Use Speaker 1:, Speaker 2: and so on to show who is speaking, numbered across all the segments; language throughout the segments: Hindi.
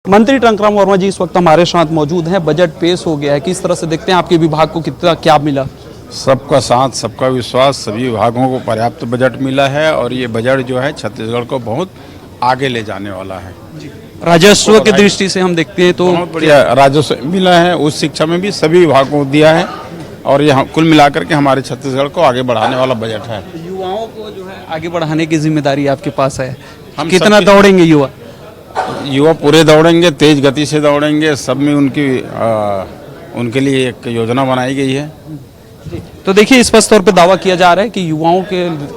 Speaker 1: मंत्री टंकराम वर्मा जी इस वक्त हमारे साथ मौजूद हैं। बजट पेश हो गया है, किस तरह से देखते हैं? आपके विभाग को कितना क्या मिला?
Speaker 2: सबका साथ, सबका विश्वास, सभी विभागों को पर्याप्त बजट मिला है और ये बजट जो है छत्तीसगढ़ को बहुत आगे ले जाने वाला है।
Speaker 1: राजस्व की दृष्टि से हम देखते हैं तो
Speaker 2: बहुत बढ़िया राजस्व मिला है, उस शिक्षा में भी सभी विभागों को दिया है और ये कुल मिलाकर के हमारे छत्तीसगढ़ को आगे बढ़ाने वाला बजट है।
Speaker 1: युवाओं को जो है आगे बढ़ाने की जिम्मेदारी आपके पास है।
Speaker 2: हम
Speaker 1: कितना दौड़ेंगे युवा?
Speaker 2: युवा पूरे दौड़ेंगे, तेज गति से दौड़ेंगे। सब में उनके लिए एक योजना बनाई गई है।
Speaker 1: तो देखिए, स्पष्ट तौर पे दावा किया जा रहा है कि युवाओं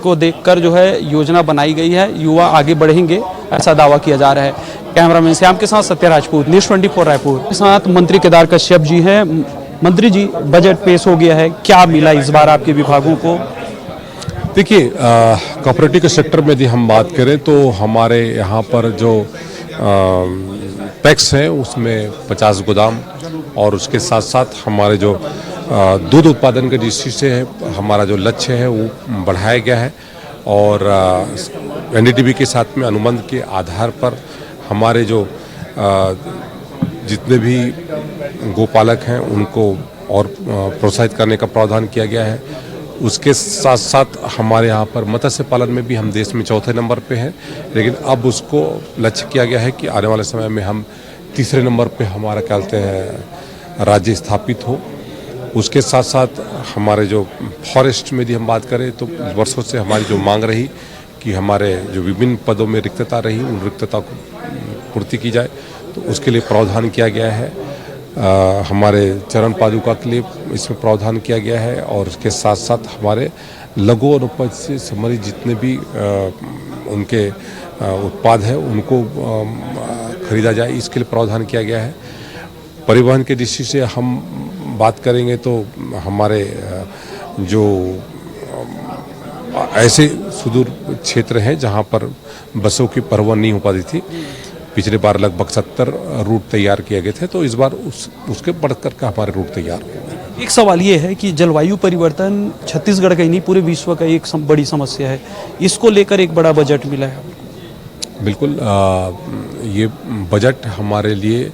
Speaker 1: को देखकर जो है योजना बनाई गई है, युवा आगे बढ़ेंगे, ऐसा दावा किया जा रहा है। कैमरामैन श्याम के साथ सत्य राजपूत, न्यूज़ 24 रायपुर। के साथ मंत्री केदार कश्यप जी हैं। मंत्री जी, बजट पेश हो गया है, क्या मिला इस बार आपके विभागों को?
Speaker 3: देखिए, कोऑपरेटिव के सेक्टर में यदि हम बात करें तो हमारे यहाँ पर जो टैक्स है उसमें 50 गोदाम और उसके साथ साथ हमारे जो दूध उत्पादन के दृष्टि से है, हमारा जो लक्ष्य है वो बढ़ाया गया है और एनडीटीवी के साथ में अनुबंध के आधार पर हमारे जो जितने भी गोपालक हैं उनको और प्रोत्साहित करने का प्रावधान किया गया है। उसके साथ साथ हमारे यहाँ पर मत्स्य पालन में भी हम देश में चौथे नंबर पे हैं, लेकिन अब उसको लक्ष्य किया गया है कि आने वाले समय में हम तीसरे नंबर पे हमारा क्या कहते हैं राज्य स्थापित हो। उसके साथ साथ हमारे जो फॉरेस्ट में यदि हम बात करें तो वर्षों से हमारी जो मांग रही कि हमारे जो विभिन्न पदों में रिक्तता रही, उन रिक्तता को पूर्ति की जाए, तो उसके लिए प्रावधान किया गया है। हमारे चरण पादुका के लिए इसमें प्रावधान किया गया है और उसके साथ साथ हमारे लघु और उपज से संबंधित जितने भी उनके उत्पाद हैं उनको खरीदा जाए, इसके लिए प्रावधान किया गया है। परिवहन की दृष्टि से हम बात करेंगे तो हमारे जो ऐसे सुदूर क्षेत्र हैं जहां पर बसों की परिवहन नहीं हो पाती थी, पिछले बार लगभग 70 रूट तैयार किए गए थे, तो इस बार उसके बढ़कर के हमारे रूट तैयार हो गए।
Speaker 1: एक सवाल ये है कि जलवायु परिवर्तन छत्तीसगढ़ का ही नहीं पूरे विश्व का एक बड़ी समस्या है, इसको लेकर एक बड़ा बजट मिला है।
Speaker 3: बिल्कुल, ये बजट हमारे लिए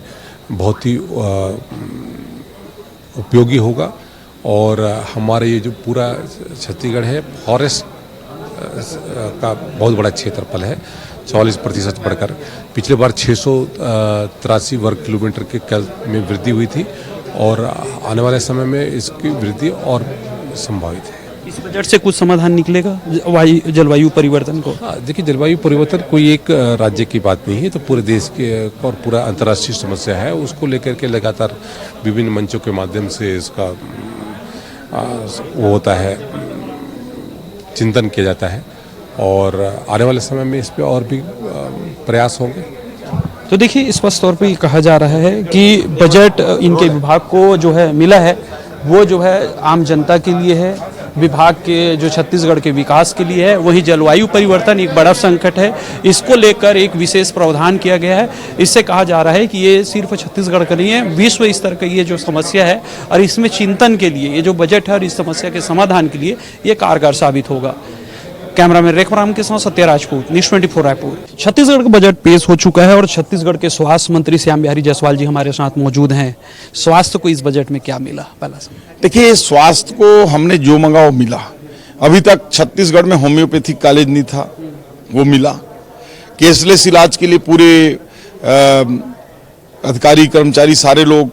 Speaker 3: बहुत ही उपयोगी होगा और हमारे ये जो पूरा छत्तीसगढ़ है फॉरेस्ट का बहुत बड़ा क्षेत्रफल है, 44% बढ़कर पिछले बार 683 वर्ग किलोमीटर के कल में वृद्धि हुई थी और आने वाले समय में इसकी वृद्धि और संभावित है।
Speaker 1: इस बजट से कुछ समाधान निकलेगा जलवायु परिवर्तन को?
Speaker 3: देखिए, जलवायु परिवर्तन कोई एक राज्य की बात नहीं है, तो पूरे देश के और पूरा अंतर्राष्ट्रीय समस्या है। उसको लेकर के लगातार विभिन्न मंचों के माध्यम से इसका वो होता है, चिंतन किया जाता है और आने वाले समय में इस पे और भी प्रयास होंगे।
Speaker 1: तो देखिए, स्पष्ट तौर पे कहा जा रहा है कि बजट इनके विभाग को जो है मिला है वो जो है आम जनता के लिए है, विभाग के जो छत्तीसगढ़ के विकास के लिए है। वही जलवायु परिवर्तन एक बड़ा संकट है, इसको लेकर एक विशेष प्रावधान किया गया है। इससे कहा जा रहा है कि ये सिर्फ छत्तीसगढ़ का नहीं है, विश्व स्तर का ये जो समस्या है और इसमें चिंतन के लिए ये जो बजट है और इस समस्या के समाधान के लिए ये कारगर साबित होगा। कैमरामैन रेखराम के साथ सत्य राजपूत, न्यूज़ 24 रायपुर। छत्तीसगढ़ का बजट पेश हो चुका है और छत्तीसगढ़ के स्वास्थ्य मंत्री श्याम बिहारी जायसवाल जी हमारे साथ मौजूद हैं। स्वास्थ्य को इस बजट में क्या मिला? पहला सवाल।
Speaker 4: देखिए, स्वास्थ्य को हमने जो मंगा वो मिला। अभी तक छत्तीसगढ़ में होम्योपैथिक कॉलेज नहीं था, वो मिला। केसलेस इलाज के लिए पूरे अधिकारी कर्मचारी सारे लोग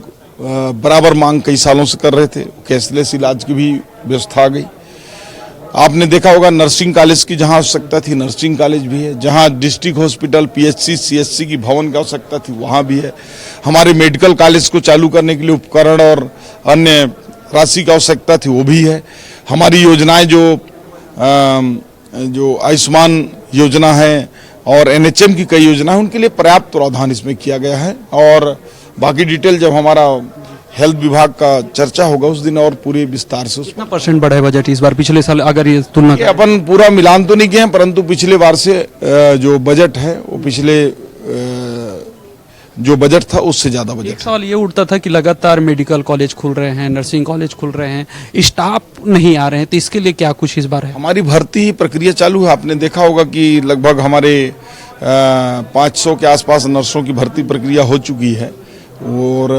Speaker 4: बराबर मांग कई सालों से कर रहे थे, कैशलेस इलाज की भी व्यवस्था आ गई। आपने देखा होगा नर्सिंग कॉलेज की जहां आवश्यकता थी नर्सिंग कॉलेज भी है, जहां डिस्ट्रिक्ट हॉस्पिटल पीएचसी सीएचसी की भवन की आवश्यकता थी वहां भी है। हमारे मेडिकल कॉलेज को चालू करने के लिए उपकरण और अन्य राशि की आवश्यकता थी वो भी है। हमारी योजनाएं जो आयुष्मान योजना है और एनएचएम की कई योजना है, उनके लिए पर्याप्त प्रावधान इसमें किया गया है और बाकी डिटेल जब हमारा हेल्थ विभाग का चर्चा होगा उस दिन और पूरे विस्तार से।
Speaker 1: कितना परसेंट बढ़ा है बजट इस बार पिछले साल अगर ये तुलना करें?
Speaker 4: अपन पूरा मिलान तो नहीं किए हैं, परंतु पिछले बार से जो बजट है वो पिछले जो बजट था उससे ज्यादा बजट।
Speaker 1: एक सवाल ये उठता था कि लगातार मेडिकल कॉलेज खुल रहे हैं, नर्सिंग कॉलेज खुल रहे हैं, स्टाफ नहीं आ रहे हैं, तो इसके लिए क्या कुछ इस बार है?
Speaker 4: हमारी भर्ती प्रक्रिया चालू है। आपने देखा होगा कि लगभग हमारे 500 के आसपास नर्सों की भर्ती प्रक्रिया हो चुकी है और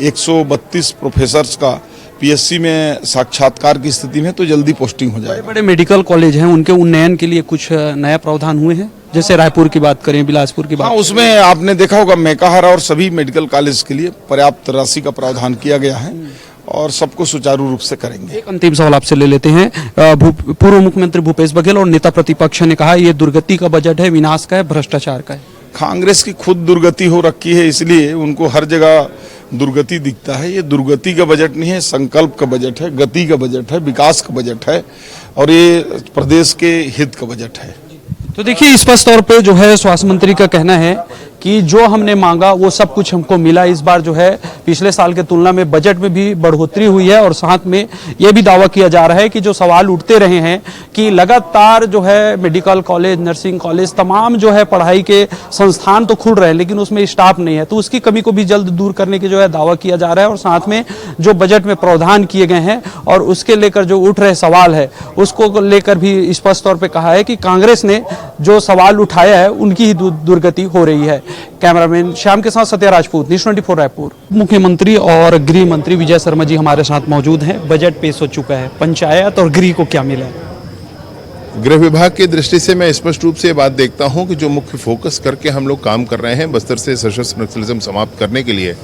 Speaker 4: 132 प्रोफेसर्स का पीएससी में साक्षात्कार की स्थिति में तो जल्दी पोस्टिंग हो जाएगी।
Speaker 1: बड़े मेडिकल कॉलेज हैं, उनके उन्नयन के लिए कुछ नया प्रावधान हुए हैं? जैसे रायपुर की बात करें, बिलासपुर की
Speaker 4: हाँ,
Speaker 1: बात
Speaker 4: उसमें आपने देखा होगा मेकाहारा और सभी मेडिकल कॉलेज के लिए पर्याप्त राशि का प्रावधान किया गया है और सबको सुचारू रूप से करेंगे।
Speaker 1: एक अंतिम सवाल आपसे ले लेते हैं। पूर्व मुख्यमंत्री भूपेश बघेल और नेता प्रतिपक्ष ने कहा ये दुर्गति का बजट है, विनाश का है, भ्रष्टाचार का है।
Speaker 4: कांग्रेस की खुद दुर्गति हो रखी है, इसलिए उनको हर जगह दुर्गति दिखता है। ये दुर्गति का बजट नहीं है, संकल्प का बजट है, गति का बजट है, विकास का बजट है और ये प्रदेश के हित का बजट है।
Speaker 1: तो देखिए, स्पष्ट तौर पे जो है स्वास्थ्य मंत्री का कहना है कि जो हमने मांगा वो सब कुछ हमको मिला। इस बार जो है पिछले साल के तुलना में बजट में भी बढ़ोतरी हुई है और साथ में ये भी दावा किया जा रहा है कि जो सवाल उठते रहे हैं कि लगातार जो है मेडिकल कॉलेज, नर्सिंग कॉलेज, तमाम जो है पढ़ाई के संस्थान तो खुल रहे हैं लेकिन उसमें स्टाफ नहीं है, तो उसकी कमी को भी जल्द दूर करने की जो है दावा किया जा रहा है। और साथ में जो बजट में प्रावधान किए गए हैं और उसके लेकर जो उठ रहे सवाल है उसको लेकर भी स्पष्ट तौर पर कहा है कि कांग्रेस ने जो सवाल उठाया है उनकी ही दुर्गति हो रही है। कैमरामैन श्याम के साथ सत्या राजपूत, न्यूज़ 24 रायपुर। मुख्यमंत्री और गृह मंत्री विजय शर्मा जी हमारे साथ मौजूद हैं। बजट पेश हो चुका है, पंचायत और गृह को क्या मिला?
Speaker 5: गृह विभाग की दृष्टि से मैं स्पष्ट रूप से ये बात देखता हूं कि जो मुख्य फोकस करके हम लोग काम कर रहे हैं बस्तर से सशस्त्र नक्सलिज्म समाप्त करने के लिए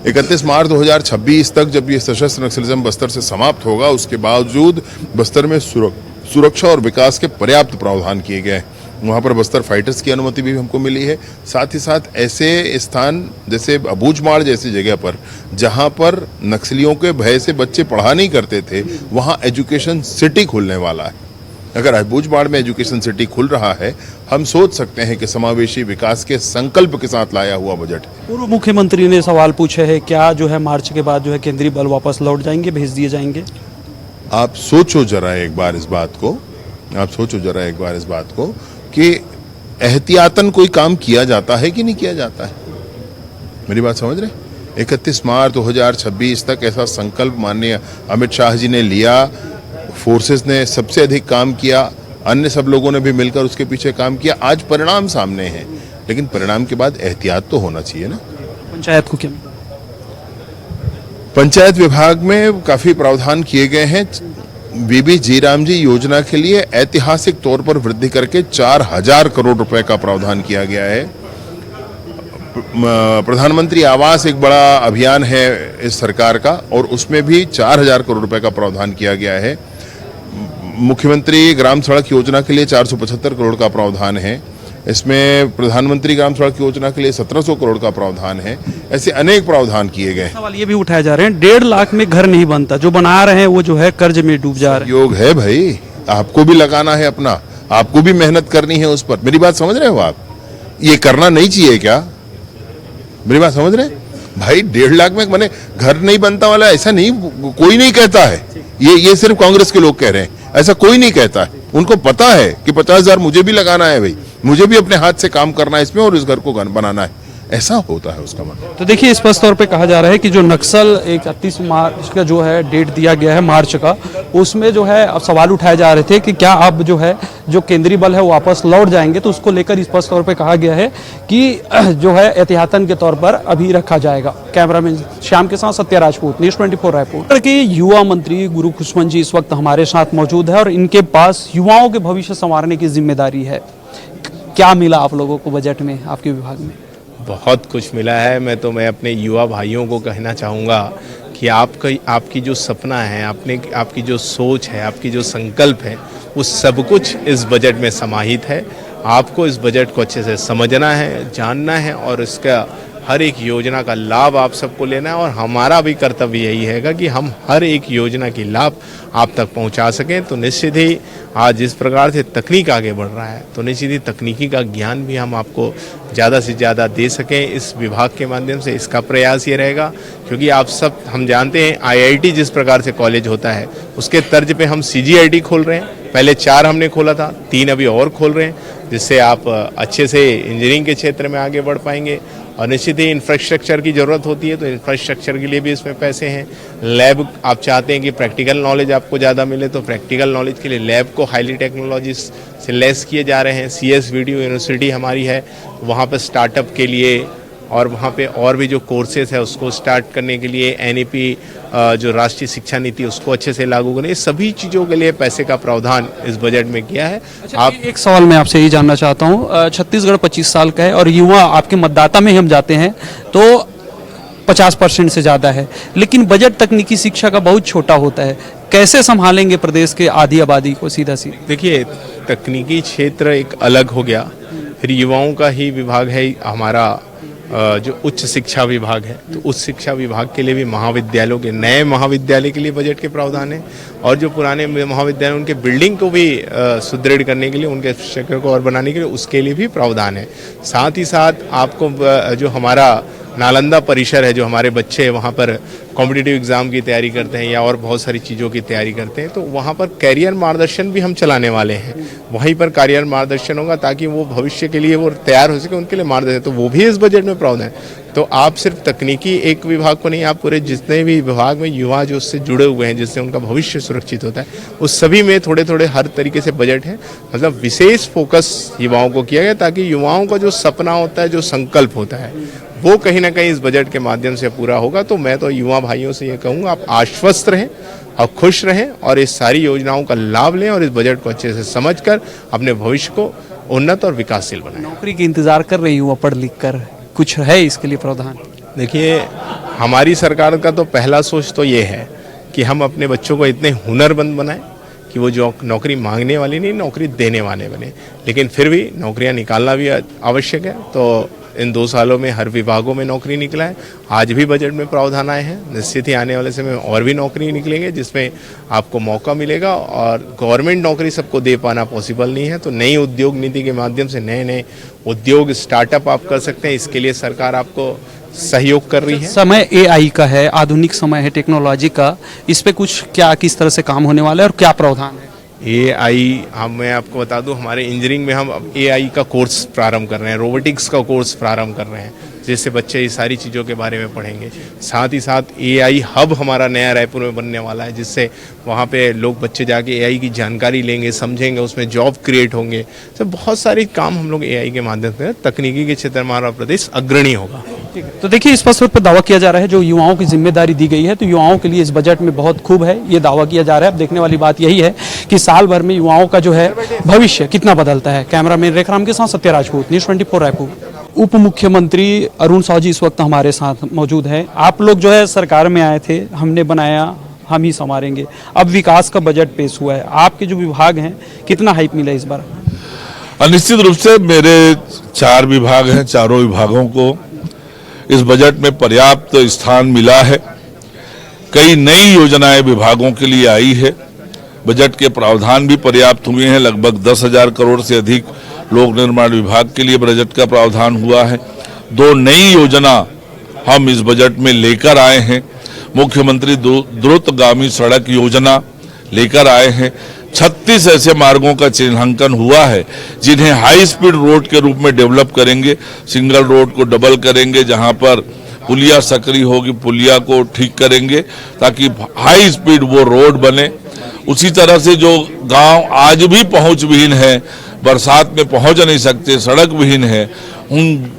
Speaker 5: 31 मार्च 2026 तक जब ये सशस्त्र नक्सलिज्म बस्तर से समाप्त होगा, उसके बावजूद बस्तर में सुरक्षा और विकास के पर्याप्त प्रावधान किए गए हैं। वहाँ पर बस्तर फाइटर्स की अनुमति भी हमको मिली है। साथ ही साथ ऐसे स्थान जैसे अबूझमाड़ जैसी जगह पर जहाँ पर नक्सलियों के भय से बच्चे पढ़ा नहीं करते थे, वहाँ एजुकेशन सिटी खुलने वाला है। अगर अबूझमाड़ में एजुकेशन सिटी खुल रहा है, हम सोच सकते हैं कि समावेशी विकास के संकल्प के साथ लाया हुआ बजट है।
Speaker 1: पूर्व मुख्यमंत्री ने सवाल पूछे है, क्या जो है मार्च के बाद जो है केंद्रीय बल वापस लौट जाएंगे, भेज दिए जाएंगे?
Speaker 5: आप सोचो जरा एक बार इस बात को कि एहतियातन कोई काम किया जाता है कि नहीं किया जाता है। मेरी बात समझ रहे? 31 मार्च 2026 तक ऐसा संकल्प माननीय अमित शाह जी ने लिया, फोर्सेस ने सबसे अधिक काम किया, अन्य सब लोगों ने भी मिलकर उसके पीछे काम किया। आज परिणाम सामने हैं, लेकिन परिणाम के बाद एहतियात तो होना चाहिए ना।
Speaker 1: पंचायत को क्या?
Speaker 5: पंचायत विभाग में काफी प्रावधान किए गए हैं। बीबी जीराम जी योजना के लिए ऐतिहासिक तौर पर वृद्धि करके 4000 करोड़ रुपए का प्रावधान किया गया है। प्रधानमंत्री आवास एक बड़ा अभियान है इस सरकार का और उसमें भी 4000 करोड़ रुपए का प्रावधान किया गया है। मुख्यमंत्री ग्राम सड़क योजना के लिए 475 करोड़ का प्रावधान है। इसमें प्रधानमंत्री ग्राम सड़क योजना के लिए 1700 करोड़ का प्रावधान है। ऐसे अनेक प्रावधान किए गए।
Speaker 1: सवाल ये भी उठाए जा रहे हैं 1.5 लाख में घर नहीं बनता, जो बना रहे हैं वो जो है कर्ज में डूब जा रहे हैं।
Speaker 5: योग है भाई, आपको भी लगाना है अपना, आपको भी मेहनत करनी है उस पर। मेरी बात समझ रहे हो आप? ये करना नहीं चाहिए क्या? मेरी बात समझ रहे भाई? 1.5 लाख में मैंने घर नहीं बनता वाला ऐसा नहीं, कोई नहीं कहता है। ये सिर्फ कांग्रेस के लोग कह रहे हैं, ऐसा कोई नहीं कहता है। उनको पता है कि 50,000 मुझे भी लगाना है भाई, मुझे भी अपने हाथ से काम करना है इसमें और इस घर को बनाना है। ऐसा होता है उसका मतलब।
Speaker 1: तो देखिए, स्पष्ट तौर पे कहा जा रहा है कि जो नक्सल 31 मार्च का जो है डेट दिया गया है मार्च का, उसमें जो है अब सवाल उठाए जा रहे थे कि क्या अब जो है जो केंद्रीय बल है वो वापस लौट जाएंगे, तो उसको लेकर स्पष्ट तौर पे कहा गया है कि जो है एहतियातन के तौर पर अभी रखा जाएगा। कैमरामैन श्याम के साथ सत्या राजपूत, न्यूज़ 24 रायपुर। के युवा मंत्री गुरु खुशमन जी इस वक्त हमारे साथ मौजूद है और इनके पास युवाओं के भविष्य संवारने की जिम्मेदारी है। क्या मिला आप लोगों को बजट में, आपके विभाग में?
Speaker 6: बहुत कुछ मिला है। मैं अपने युवा भाइयों को कहना चाहूँगा कि आपकी जो सपना है, आपकी जो सोच है, आपकी जो संकल्प है, वो सब कुछ इस बजट में समाहित है। आपको इस बजट को अच्छे से समझना है, जानना है और इसका हर एक योजना का लाभ आप सबको लेना है। और हमारा भी कर्तव्य यही है कि हम हर एक योजना की लाभ आप तक पहुंचा सकें। तो निश्चित ही आज जिस प्रकार से तकनीक आगे बढ़ रहा है, तो निश्चित ही तकनीकी का ज्ञान भी हम आपको ज़्यादा से ज़्यादा दे सकें इस विभाग के माध्यम से। इसका प्रयास ये रहेगा, क्योंकि हम जानते हैं IIT जिस प्रकार से कॉलेज होता है, उसके तर्ज पे हम CGIT खोल रहे हैं। पहले 4 हमने खोला था, 3 अभी और खोल रहे हैं, जिससे आप अच्छे से इंजीनियरिंग के क्षेत्र में आगे बढ़ पाएंगे। और निश्चित ही इंफ्रास्ट्रक्चर की ज़रूरत होती है, तो इंफ्रास्ट्रक्चर के लिए भी इसमें पैसे हैं। लैब आप चाहते हैं कि प्रैक्टिकल नॉलेज आपको ज़्यादा मिले, तो प्रैक्टिकल नॉलेज के लिए लैब को हाईली टेक्नोलॉजी से लेस किए जा रहे हैं। CS वीडियो यूनिवर्सिटी हमारी है, वहाँ पर स्टार्टअप के लिए और वहाँ पे और भी जो कोर्सेज है उसको स्टार्ट करने के लिए NEP जो राष्ट्रीय शिक्षा नीति उसको अच्छे से लागू करने, सभी चीज़ों के लिए पैसे का प्रावधान इस बजट में किया है।
Speaker 1: आप एक सवाल मैं आपसे यही जानना चाहता हूँ, छत्तीसगढ़ 25 साल का है और युवा आपके मतदाता में हम जाते हैं तो 50% से ज़्यादा है, लेकिन बजट तकनीकी शिक्षा का बहुत छोटा होता है। कैसे संभालेंगे प्रदेश के आधी आबादी को? सीधा सीधा
Speaker 6: देखिए, तकनीकी क्षेत्र एक अलग हो गया, फिर युवाओं का ही विभाग है हमारा जो उच्च शिक्षा विभाग है, तो उच्च शिक्षा विभाग के लिए भी महाविद्यालयों के नए महाविद्यालय के लिए बजट के प्रावधान है, और जो पुराने महाविद्यालय उनके बिल्डिंग को भी सुदृढ़ करने के लिए, उनके शिक्षकों को और बनाने के लिए उसके लिए भी प्रावधान है। साथ ही साथ आपको जो हमारा नालंदा परिसर है, जो हमारे बच्चे वहाँ पर कॉम्पिटिटिव एग्ज़ाम की तैयारी करते हैं या और बहुत सारी चीज़ों की तैयारी करते हैं, तो वहाँ पर कैरियर मार्गदर्शन भी हम चलाने वाले हैं। वहीं पर कैरियर मार्गदर्शन होगा ताकि वो भविष्य के लिए वो तैयार हो सके, उनके लिए मार्गदर्शन, तो वो भी इस बजट में प्रावधान है। तो आप सिर्फ तकनीकी एक विभाग को नहीं, आप पूरे जितने भी विभाग में युवा जो उससे जुड़े हुए हैं, जिससे उनका भविष्य सुरक्षित होता है, उस सभी में थोड़े थोड़े हर तरीके से बजट है। मतलब विशेष फोकस युवाओं को किया गया ताकि युवाओं का जो सपना होता है, जो संकल्प होता है, वो कहीं ना कहीं इस बजट के माध्यम से पूरा होगा। तो मैं तो युवा भाइयों से ये कहूँगा, आप आश्वस्त रहें और खुश रहें और इस सारी योजनाओं का लाभ लें और इस बजट को अच्छे से समझकर अपने भविष्य को उन्नत और विकासशील बनाएं।
Speaker 1: नौकरी की इंतजार कर रही हूँ पढ़ लिख कर, कुछ है इसके लिए प्रावधान?
Speaker 6: देखिए, हमारी सरकार का तो पहला सोच तो ये है कि हम अपने बच्चों को इतने हुनरमंद बनाएं कि वो जो नौकरी मांगने वाली नहीं, नौकरी देने वाले बने। लेकिन फिर भी नौकरियां निकालना भी आवश्यक है, तो इन 2 सालों में हर विभागों में नौकरी निकला है। आज भी बजट में प्रावधान आए हैं, निश्चित ही आने वाले समय में और भी नौकरी निकलेंगे जिसमें आपको मौका मिलेगा। और गवर्नमेंट नौकरी सबको दे पाना पॉसिबल नहीं है, तो नई उद्योग नीति के माध्यम से नए नए उद्योग स्टार्टअप आप कर सकते हैं। इसके लिए सरकार आपको सहयोग कर रही है।
Speaker 1: समय AI का है, आधुनिक समय है टेक्नोलॉजी का, इस पे कुछ क्या किस तरह से काम होने वाला है और क्या प्रावधान है?
Speaker 6: AI मैं आपको बता दूं, हमारे इंजीनियरिंग में हम अब AI का कोर्स प्रारंभ कर रहे हैं, रोबोटिक्स का कोर्स प्रारंभ कर रहे हैं, जिससे बच्चे ये सारी चीज़ों के बारे में पढ़ेंगे। साथ ही साथ AI हब हमारा नया रायपुर में बनने वाला है, जिससे वहाँ पे लोग बच्चे जाके AI की जानकारी लेंगे, समझेंगे, उसमें जॉब क्रिएट होंगे। तो बहुत सारे काम हम लोग AI के माध्यम से, तकनीकी के क्षेत्र में हमारा प्रदेश अग्रणी होगा।
Speaker 1: तो देखिए, स्पष्ट तौर पर दावा किया जा रहा है जो युवाओं की जिम्मेदारी दी गई है, तो युवाओं के लिए इस बजट में बहुत खूब है, ये दावा किया जा रहा है। अब देखने वाली बात यही है कि साल भर में युवाओं का जो है भविष्य कितना बदलता है। कैमरामैन रेखराम के साथ सत्य राजपूत, न्यूज़ 24 रायपुर। उप मुख्यमंत्री अरुण साव जी इस वक्त हमारे साथ मौजूद हैं। आप लोग जो है सरकार में आए थे, हमने बनाया, हम ही संवारेंगे, अब विकास का बजट पेश हुआ है, आपके जो विभाग हैं कितना हाइप मिला इस बार?
Speaker 7: निश्चित रूप से मेरे 4 विभाग हैं, चारों विभागों को इस बजट में पर्याप्त स्थान मिला है। कई नई योजनाएं विभागों के लिए आई है, बजट के प्रावधान भी पर्याप्त हुए हैं। लगभग 10,000 करोड़ से अधिक लोक निर्माण विभाग के लिए बजट का प्रावधान हुआ है। 2 नई योजना हम इस बजट में लेकर आए हैं। मुख्यमंत्री द्रुतगामी सड़क योजना लेकर आए हैं। 36 ऐसे मार्गों का चिन्हांकन हुआ है जिन्हें हाई स्पीड रोड के रूप में डेवलप करेंगे। सिंगल रोड को डबल करेंगे, जहां पर पुलिया सक्रिय होगी पुलिया को ठीक करेंगे ताकि हाई स्पीड वो रोड बने। उसी तरह से जो गांव आज भी पहुंच विहीन है, बरसात में पहुंच नहीं सकते, सड़क विहीन है, उन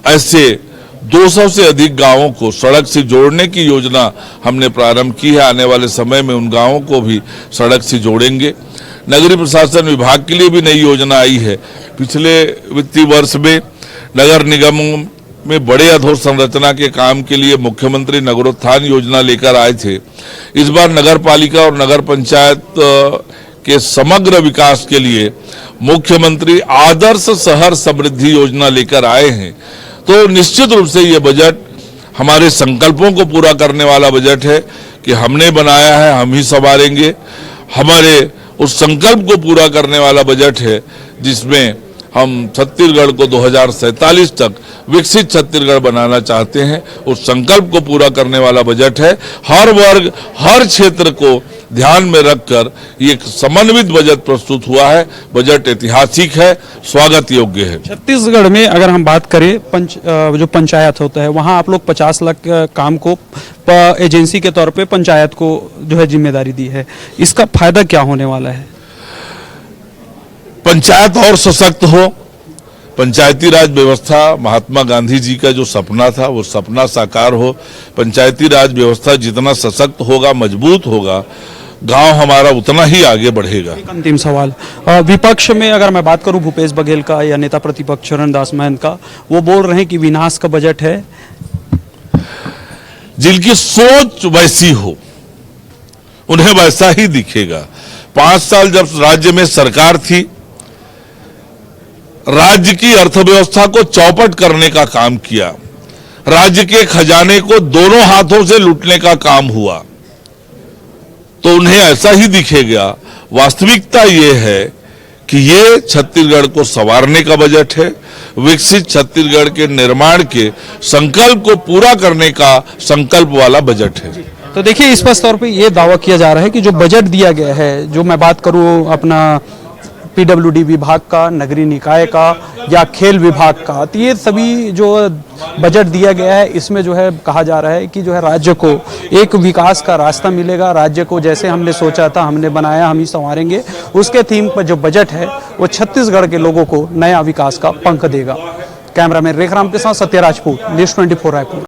Speaker 7: ऐसे 200 से अधिक गांवों को सड़क से जोड़ने की योजना हमने प्रारंभ की है। आने वाले समय में उन गांवों को भी सड़क से जोड़ेंगे। नगरीय प्रशासन विभाग के लिए भी नई योजना आई है। पिछले वित्तीय वर्ष में नगर निगमों में बड़े अधोसंरचना के काम के लिए मुख्यमंत्री नगरोत्थान योजना लेकर आए थे। इस बार नगर पालिका और नगर पंचायत के समग्र विकास के लिए मुख्यमंत्री आदर्श शहर समृद्धि योजना लेकर आए हैं। तो निश्चित रूप से ये बजट हमारे संकल्पों को पूरा करने वाला बजट है कि हमने बनाया है, हम ही संवारेंगे। हमारे उस संकल्प को पूरा करने वाला बजट है जिसमें हम छत्तीसगढ़ को 2047 तक विकसित छत्तीसगढ़ बनाना चाहते हैं। उस संकल्प को पूरा करने वाला बजट है। हर वर्ग, हर क्षेत्र को ध्यान में रखकर ये एक समन्वित बजट प्रस्तुत हुआ है। बजट ऐतिहासिक है, स्वागत योग्य है।
Speaker 1: छत्तीसगढ़ में अगर हम बात करें जो पंचायत होता है, वहाँ आप लोग 50 लाख काम को एजेंसी के तौर पे पंचायत को जो है जिम्मेदारी दी है, इसका फायदा क्या होने वाला है?
Speaker 7: पंचायत और सशक्त हो, पंचायती राज व्यवस्था महात्मा गांधी जी का जो सपना था वो सपना साकार हो। पंचायती राज व्यवस्था जितना सशक्त होगा, मजबूत होगा, गांव हमारा उतना ही आगे बढ़ेगा।
Speaker 1: एक अंतिम सवाल, विपक्ष में अगर मैं बात करूं भूपेश बघेल का या नेता प्रतिपक्ष चरणदास महंत का, वो बोल रहे हैं कि विनाश का बजट है।
Speaker 7: जिनकी सोच वैसी हो उन्हें वैसा ही दिखेगा। 5 साल जब राज्य में सरकार थी, राज्य की अर्थव्यवस्था को चौपट करने का काम किया, राज्य के खजाने को दोनों हाथों से लूटने का काम हुआ, तो उन्हें ऐसा ही दिखेगा। वास्तविकता ये है कि ये छत्तीसगढ़ को संवारने का बजट है, विकसित छत्तीसगढ़ के निर्माण के संकल्प को पूरा करने का संकल्प वाला बजट है।
Speaker 1: तो देखिए, स्पष्ट तौर पे ये दावा किया जा रहा है कि जो बजट दिया गया है, जो मैं बात करूं अपना पीडब्ल्यूडी विभाग का, नगरीय निकाय का या खेल विभाग का, तो ये सभी जो बजट दिया गया है, इसमें जो है कहा जा रहा है कि जो है राज्य को एक विकास का रास्ता मिलेगा। राज्य को जैसे हमने सोचा था, हमने बनाया, हम ही संवारेंगे, उसके थीम पर जो बजट है वो छत्तीसगढ़ के लोगों को नया विकास का पंख देगा। कैमरामैन रेखराम के साथ सत्य राजपूत, न्यूज़ 24 रायपुर।